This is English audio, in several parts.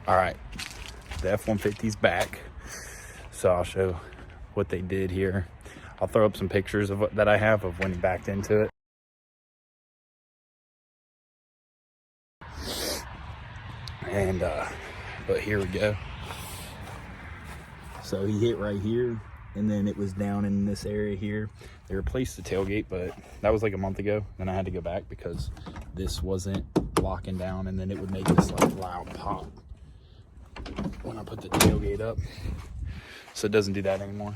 All right, the F-150's back, so I'll show what they did here. I'll throw up some pictures of that I have of when he backed into it. And but here we go. So he hit right here, and then it was down in this area here. They replaced the tailgate, but that was like a month ago. Then I had to go back because this wasn't locking down, and then it would make this like loud pop when I put the tailgate up. So it doesn't do that anymore.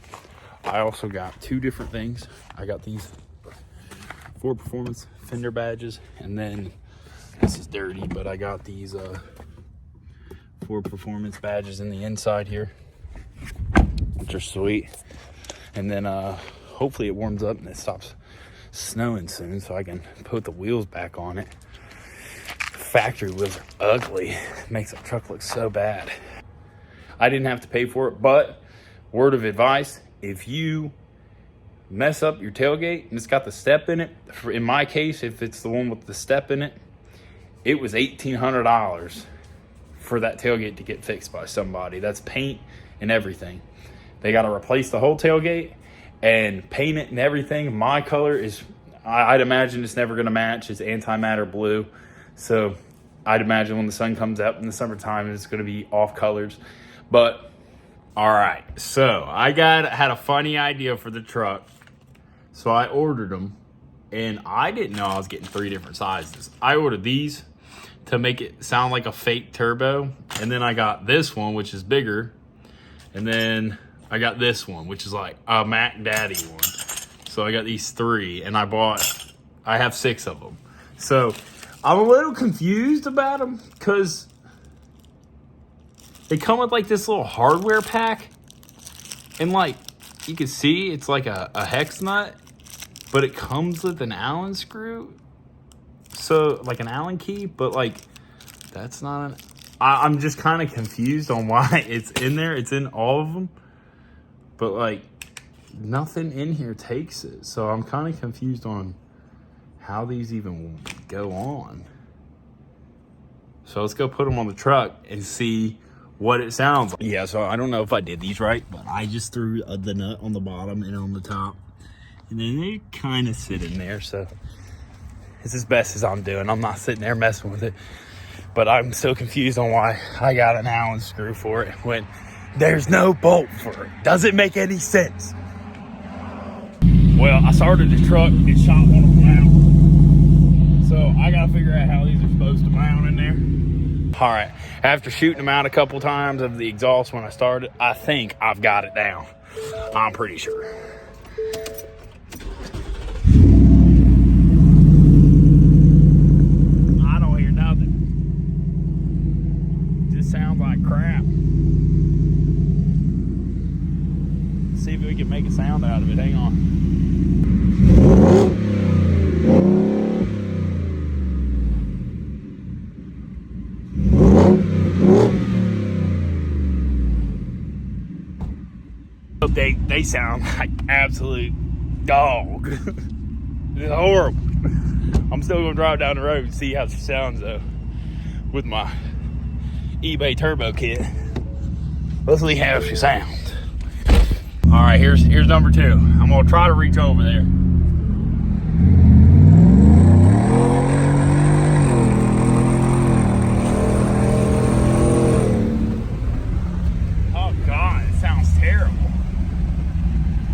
I also got two different things. I got these Ford Performance fender badges, and then this is dirty, but I got these Ford Performance badges in the inside here, which are sweet. And then hopefully it warms up and it stops snowing soon so I can put the wheels back on it. Factory wheels are ugly. It makes the truck look so bad. I didn't have to pay for it, but word of advice, if you mess up your tailgate and it's got the step in it, in my case, if it's the one with the step in it, it was $1,800 for that tailgate to get fixed by somebody. That's paint and everything. They got to replace the whole tailgate and paint it and everything. My color is, I'd imagine it's never going to match. It's antimatter blue. So I'd imagine when the sun comes up in the summertime, it's going to be off colors. But all right, so I had a funny idea for the truck. So I ordered them, and I didn't know I was getting 3 different sizes. I ordered these to make it sound like a fake turbo, and then I got this one, which is bigger, and then I got this one, which is like a Mac Daddy one. So I got these 3, and I have 6 of them. So I'm a little confused about them because they come with like this little hardware pack, and like you can see it's like a hex nut, but it comes with an Allen screw. So like an Allen key, but like that's not I'm just kind of confused on why it's in there. It's in all of them, but like nothing in here takes it. So I'm kind of confused on how these even go on. So let's go put them on the truck and see what it sounds like. Yeah, so I don't know if I did these right, but I just threw the nut on the bottom and on the top, and then they kind of sit in there. So it's as best as I'm doing. I'm not sitting there messing with it, but I'm so confused on why I got an Allen screw for it when there's no bolt for it. Doesn't make any sense. Well, I started the truck and shot one of them out. So I gotta figure out how these are supposed to mount in there. All right, after shooting them out a couple times of the exhaust when I started, I think I've got it down. I'm pretty sure. I don't hear nothing. Just sounds like crap. Let's see if we can make a sound out of it. Hang on. They sound like absolute dog. It's horrible. I'm still gonna drive down the road and see how she sounds though with my eBay turbo kit. Let's see how she sounds. All right, here's number 2. I'm gonna try to reach over there. Oh God, it sounds terrible.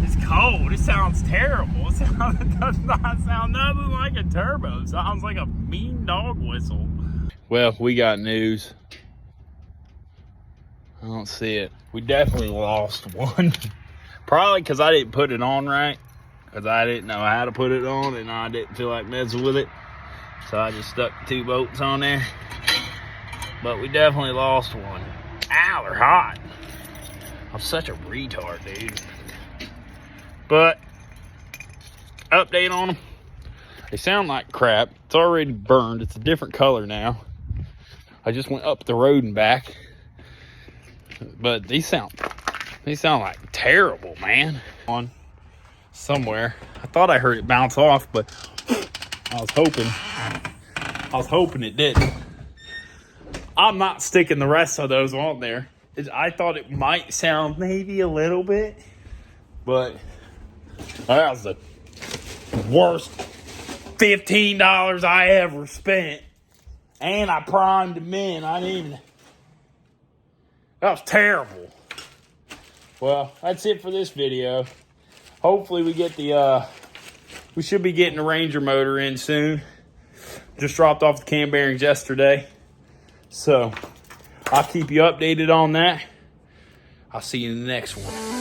It's cold. It sounds terrible. It does not sound nothing like a turbo. It sounds like a mean dog whistle. Well, we got news. I don't see it. We definitely lost one. Probably because I didn't put it on right. Because I didn't know how to put it on and I didn't feel like messing with it. So I just stuck 2 bolts on there. But we definitely lost one. Ow, they're hot. I'm such a retard, dude. But update on them. They sound like crap. It's already burned. It's a different color now. I just went up the road and back. But these sound like terrible, man. On somewhere. I thought I heard it bounce off, but I was hoping it didn't. I'm not sticking the rest of those on there. I thought it might sound maybe a little bit, but that was the worst $15 I ever spent. And I primed them in. That was terrible. Well, that's it for this video. Hopefully we get we should be getting the Ranger motor in soon. Just dropped off the cam bearings yesterday. So I'll keep you updated on that. I'll see you in the next one.